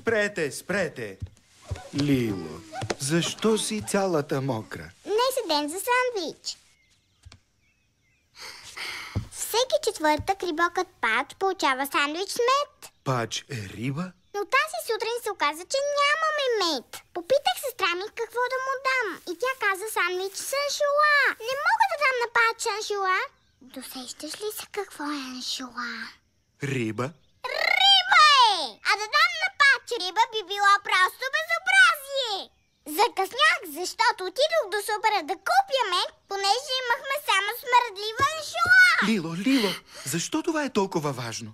Спрете, спрете! Лило, защо си цялата мокра? Днес е ден за сандвич. Всеки четвъртък рибокът Пач получава сандвич с мед. Пач е риба? Но тази сутрин се оказа, че нямаме мед. Попитах сестра ми какво да му дам и тя каза сандвич с аншуа. Не мога да дам на Пач аншуа. Досещаш ли се какво е аншуа? Риба? Риба е! А да дам на Пач риба би било просто безобразие. Закъснях, защото отидох до супера да купя мед, понеже имахме само смърдлива аншуа. Лило, защо това е толкова важно?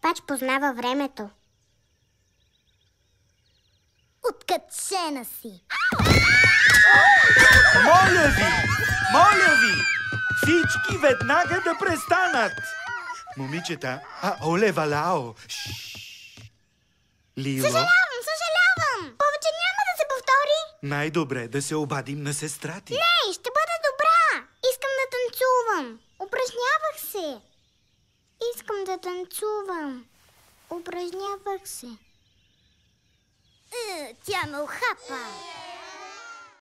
Пач познава времето. Откачена си. Моля ви! Всички веднага да престанат! Момичета, оле валао! Лило, Съжалявам! Повече няма да се повтори. най-добре да се обадим на сестра ти. Не, ще бъде добра. Искам да танцувам. Упражнявах се. Искам да танцувам. Упражнявах се. Тя ме ухапа.